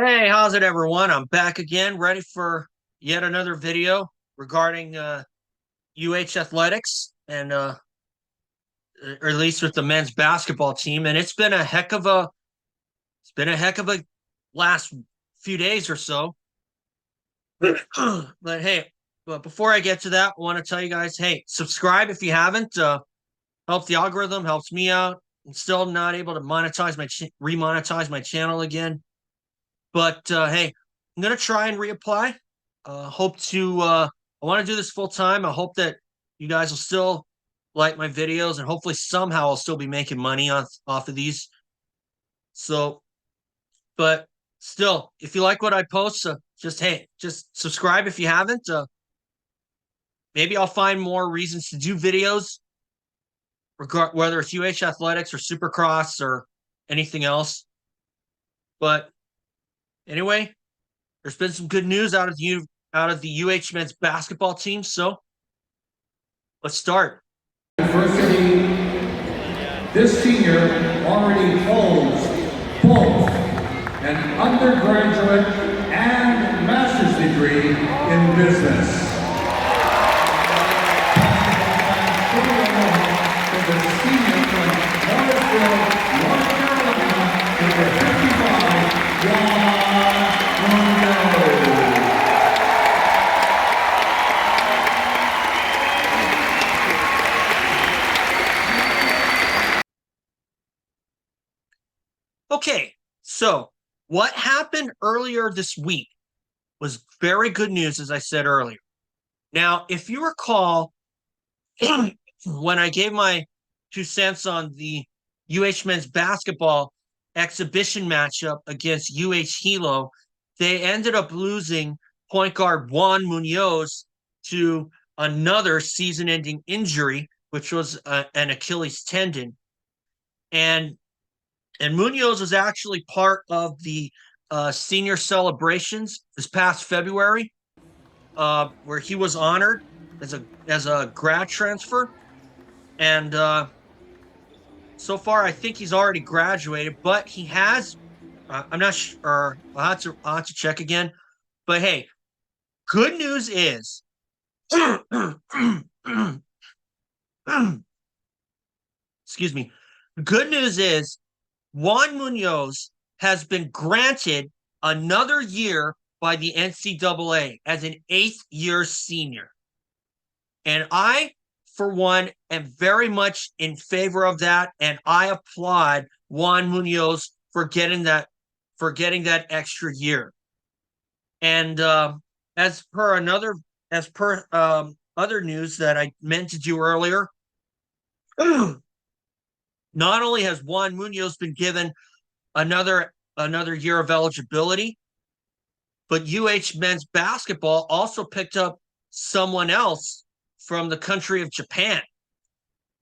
Hey, how's it, everyone? I'm back again, ready for yet another video regarding UH athletics and or at least with the men's basketball team. And it's been a heck of a last few days or so. But hey, before I get to that, I want to tell you guys, hey, subscribe if you haven't. Helps the algorithm, helps me out. I'm still not able to remonetize my channel again. But hey, I'm gonna try and reapply. Hope to. I want to do this full time. I hope that you guys will still like my videos, and hopefully somehow I'll still be making money off of these. So, but still, if you like what I post, just subscribe if you haven't. Maybe I'll find more reasons to do videos, whether it's UH athletics or Supercross or anything else. But anyway, there's been some good news out of the UH men's basketball team. So let's start. University, this senior already holds both an undergraduate and master's degree in business. The senior from Morrisville, North Carolina, number 55, Juan Munoz. Okay, so what happened earlier this week was very good news, as I said earlier. Now, if you recall, when I gave my 2 cents on the UH men's basketball exhibition matchup against UH-Hilo, they ended up losing point guard Juan Munoz to another season-ending injury, which was an Achilles tendon. And Munoz was actually part of the senior celebrations this past February, where he was honored as a grad transfer. And so far, I think he's already graduated, but he has. I'm not sure. I'll have to check again. But hey, good news is, excuse me. Good news is, Juan Munoz has been granted another year by the NCAA as an 8th-year senior. And I, for one, am very much in favor of that, and I applaud Juan Munoz for getting that extra year. And as per other news that I meant to do earlier, not only has Juan Munoz been given another year of eligibility, but UH men's basketball also picked up someone else from the country of Japan.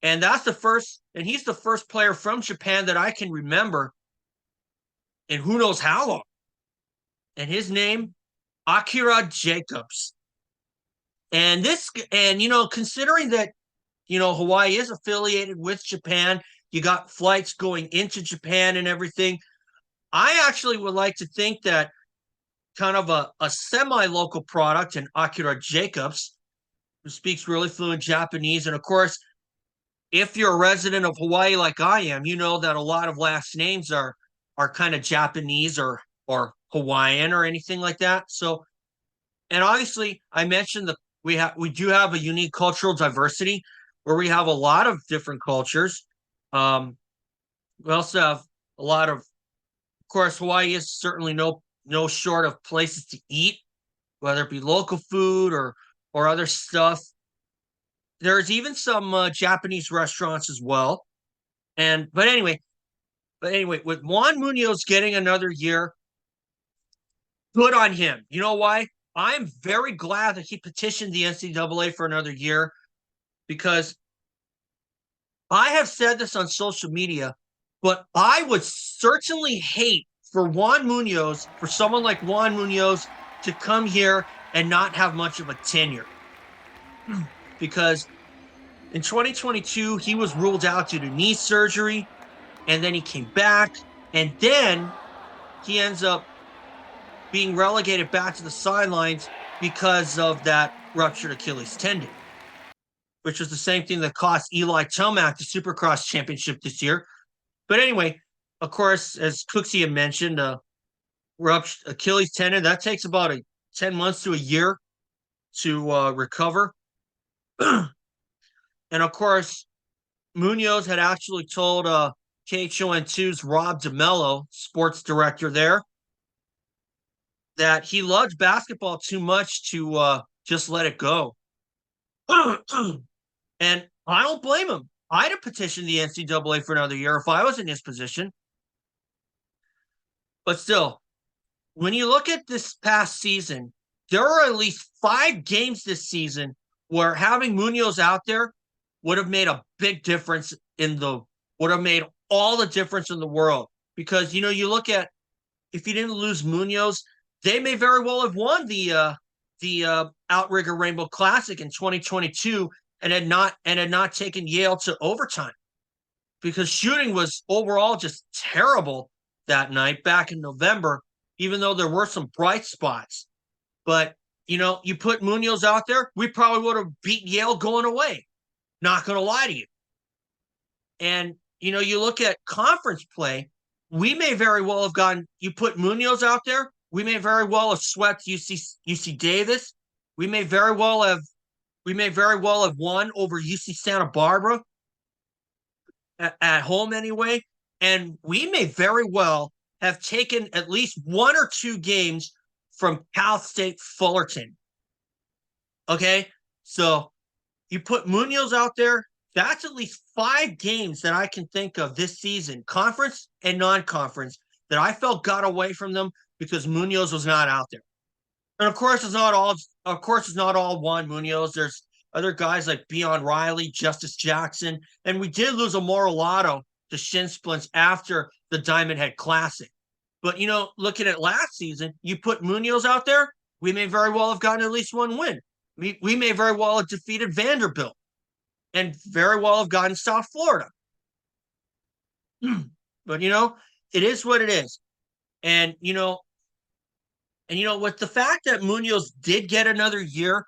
And he's the first player from Japan that I can remember in who knows how long. And his name, Akira Jacobs. And considering that, Hawaii is affiliated with Japan, you got flights going into Japan and everything. I actually would like to think that kind of a semi-local product in Akira Jacobs, who speaks really fluent Japanese. And of course, if you're a resident of Hawaii like I am, you know that a lot of last names are kind of Japanese or Hawaiian or anything like that. So, and obviously I mentioned that we do have a unique cultural diversity where we have a lot of different cultures. We also have a lot of course, Hawaii is certainly no short of places to eat, whether it be local food or other stuff. There's even some Japanese restaurants as well. But anyway, with Juan Munoz getting another year, good on him. You know why? I'm very glad that he petitioned the NCAA for another year, because I have said this on social media, but I would certainly hate for someone like Juan Munoz to come here and not have much of a tenure. Because in 2022, he was ruled out due to knee surgery, and then he came back, and then he ends up being relegated back to the sidelines because of that ruptured Achilles tendon, which was the same thing that cost Eli Tomac the Supercross championship this year. But anyway, of course, as Cooksey had mentioned, ruptured Achilles tendon, that takes about 10 months to a year to recover. And of course, Munoz had actually told KHON2's Rob DeMello, sports director there, that he loved basketball too much to just let it go. And I don't blame him. I'd have petitioned the NCAA for another year if I was in his position. But still, when you look at this past season, there are at least 5 games this season where having Munoz out there would have made a big difference would have made all the difference in the world. Because, you look at, if you didn't lose Munoz, they may very well have won the Outrigger Rainbow Classic in 2022 and had not taken Yale to overtime, because shooting was overall just terrible that night back in November, even though there were some bright spots. But, you put Munoz out there, we probably would have beaten Yale going away. Not going to lie to you. And, you look at conference play, we may very well have you put Munoz out there, we may very well have swept UC Davis. We may very well have won over UC Santa Barbara at home anyway. And we may very well have taken at least 1 or 2 games from Cal State Fullerton. Okay? So you put Munoz out there, that's at least 5 games that I can think of this season, conference and non-conference, that I felt got away from them because Munoz was not out there. And of course, it's not all Juan Munoz. There's other guys like Beon Riley, Justice Jackson, and we did lose a Moralato to shin splints after the Diamond Head Classic. But, looking at last season, you put Munoz out there, we may very well have gotten at least 1 win. We may very well have defeated Vanderbilt and very well have gotten South Florida. But, it is what it is. And, with the fact that Munoz did get another year,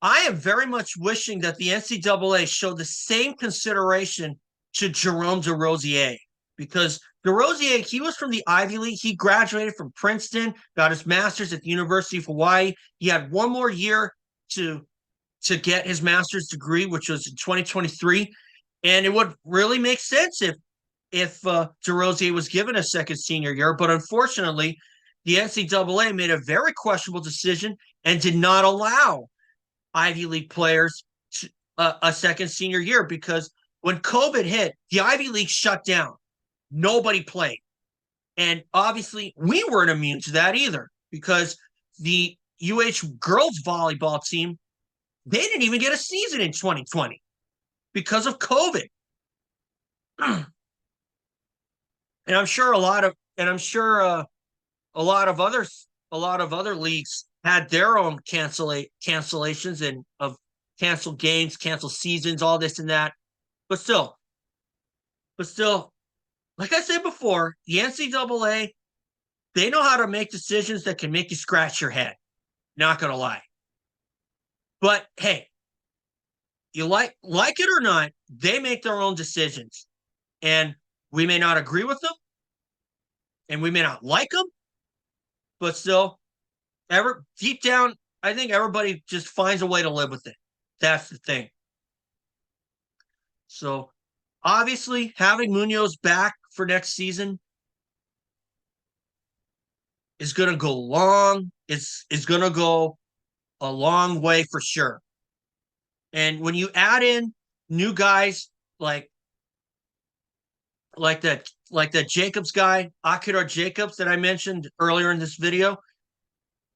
I am very much wishing that the NCAA showed the same consideration to Jerome DeRosier, because DeRosier, he was from the Ivy League. He graduated from Princeton, got his master's at the University of Hawaii. He had 1 more year to get his master's degree, which was in 2023. And it would really make sense if DeRosier was given a second senior year. But unfortunately, the NCAA made a very questionable decision and did not allow Ivy League players a second senior year, because when COVID hit, the Ivy League shut down. Nobody played. And obviously, we weren't immune to that either, because the UH girls volleyball team, they didn't even get a season in 2020 because of COVID. And I'm sure a lot of other leagues had their own cancellations and of canceled games, canceled seasons, all this and that. But still, like I said before, the NCAA, they know how to make decisions that can make you scratch your head. Not gonna lie. But hey, you like it or not, they make their own decisions. And we may not agree with them, and we may not like them, but still, deep down, I think everybody just finds a way to live with it. That's the thing. So, obviously, having Munoz back for next season is going to go long. It's going to go a long way for sure. And when you add in new guys like that Jacobs guy, Akira Jacobs, that I mentioned earlier in this video,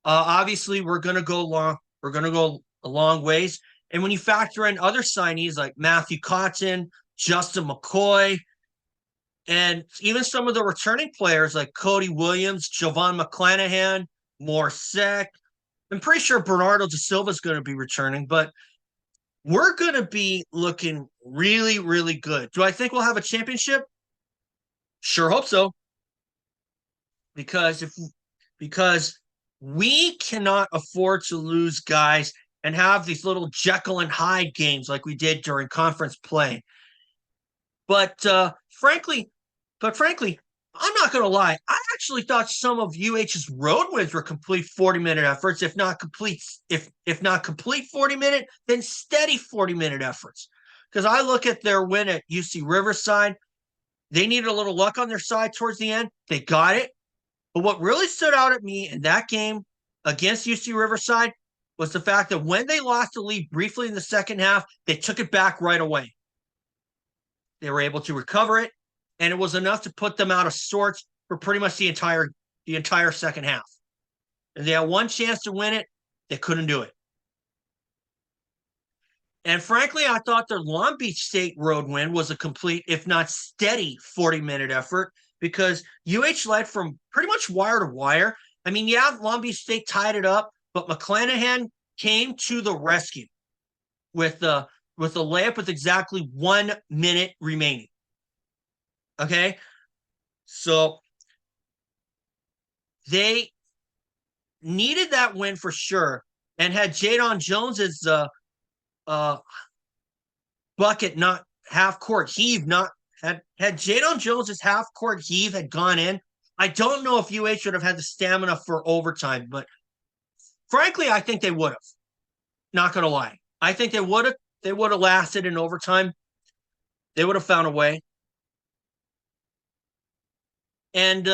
obviously we're going to go long. We're going to go a long ways. And when you factor in other signees like Matthew Cotton, Justin McCoy, and even some of the returning players like Cody Williams, Jovan McClanahan, Morsek, I'm pretty sure Bernardo da Silva is going to be returning, but we're going to be looking really, really good. Do I think we'll have a championship? Sure hope so. Because we cannot afford to lose guys and have these little Jekyll and Hyde games like we did during conference play. But frankly, I'm not going to lie. I actually thought some of UH's road wins were complete 40-minute efforts, if not complete 40-minute, then steady 40-minute efforts. Because I look at their win at UC Riverside, they needed a little luck on their side towards the end. They got it. But what really stood out at me in that game against UC Riverside was the fact that when they lost the lead briefly in the second half, they took it back right away. They were able to recover it, and it was enough to put them out of sorts for pretty much the entire second half. And they had one chance to win it. They couldn't do it. And frankly, I thought their Long Beach State road win was a complete, if not steady, 40-minute effort because UH led from pretty much wire to wire. I mean, yeah, Long Beach State tied it up, but McClanahan came to the rescue with a layup with exactly 1 minute remaining. Okay? So they needed that win for sure. And had Jadon Jones's bucket not half court heave not had Jadon Jones's half court heave had gone in, I don't know if UH would have had the stamina for overtime, but frankly, I think they would have. Not gonna lie. I think they would have lasted in overtime. They would have found a way. And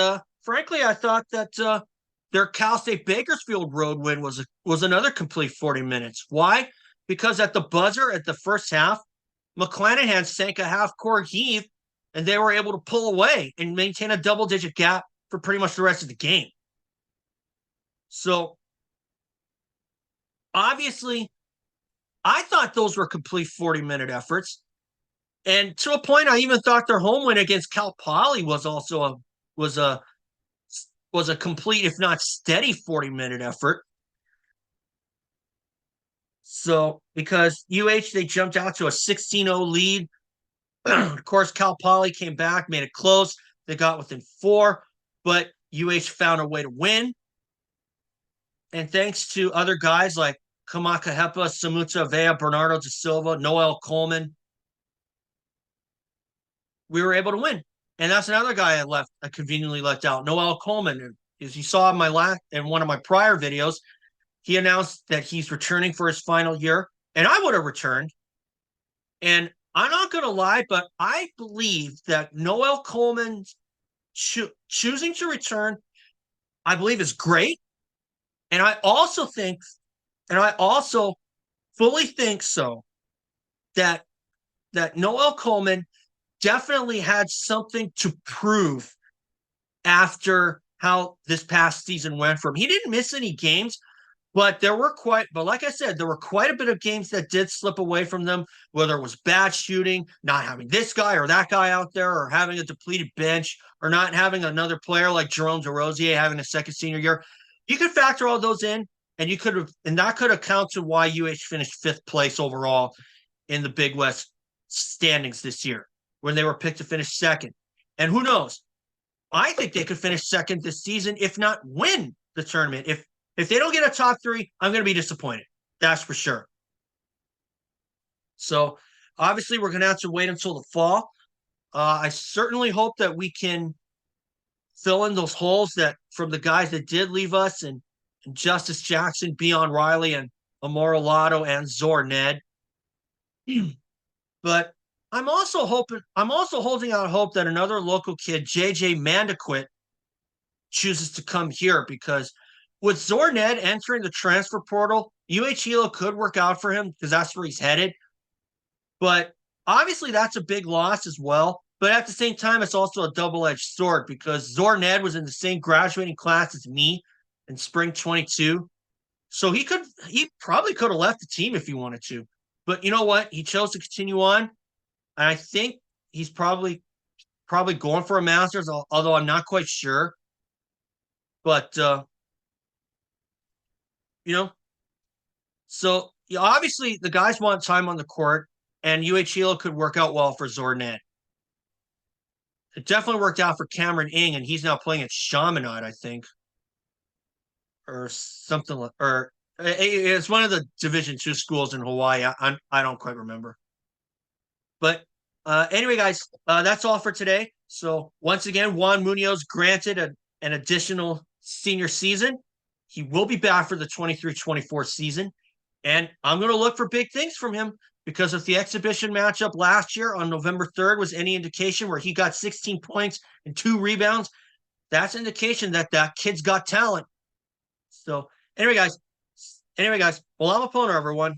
frankly, I thought that their Cal State Bakersfield road win was another complete 40 minutes. Why? Because at the buzzer at the first half, McClanahan sank a half-court heave, and they were able to pull away and maintain a double-digit gap for pretty much the rest of the game. So, obviously, I thought those were complete 40-minute efforts. And to a point, I even thought their home win against Cal Poly was also a complete, if not steady, 40-minute effort. So, because UH, they jumped out to a 16-0 lead. Of course, Cal Poly came back, made it close. They got within 4, but UH found a way to win. And thanks to other guys like Kamaka Hepa, Samuta Avea, Bernardo da Silva, Noel Coleman, we were able to win. And that's another guy I conveniently left out, Noel Coleman. As you saw in one of my prior videos, he announced that he's returning for his final year, and I would have returned. And I'm not going to lie, but I believe that Noel Coleman choosing to return, I believe is great. And I also fully think so that Noel Coleman definitely had something to prove after how this past season went for him. He didn't miss any games, but like I said, there were quite a bit of games that did slip away from them, whether it was bad shooting, not having this guy or that guy out there, or having a depleted bench, or not having another player like Jerome DeRosier having a second senior year. You could factor all those in, and that could account to why UH finished 5th place overall in the Big West standings this year, when they were picked to finish 2nd. And who knows? I think they could finish 2nd this season, if not win the tournament. If they don't get a top 3, I'm going to be disappointed. That's for sure. So, obviously, we're going to have to wait until the fall. I certainly hope that we can fill in those holes that from the guys that did leave us, and Justice Jackson, Beon Riley, and Amora Lotto, and Zor Ned. But I'm also holding out hope that another local kid, JJ Mandaquit, chooses to come here, because with Zor Ned entering the transfer portal, UH-Hilo could work out for him because that's where he's headed. But obviously that's a big loss as well. But at the same time, it's also a double-edged sword, because Zor Ned was in the same graduating class as me in spring 22. So he probably could have left the team if he wanted to. But you know what? He chose to continue on. And I think he's probably going for a master's, although I'm not quite sure. But, so obviously the guys want time on the court, and UH-Hilo could work out well for Zor Ned. It definitely worked out for Cameron Ing, and he's now playing at Chaminade, I think. or something like, or it's one of the Division II schools in Hawaii. I don't quite remember. But anyway, guys, that's all for today. So once again, Juan Munoz granted an additional senior season. He will be back for the 23-24 season. And I'm going to look for big things from him, because if the exhibition matchup last year on November 3rd was any indication, where he got 16 points and 2 rebounds, that's indication that that kid's got talent. So anyway, guys, well, I'm a Pono, everyone.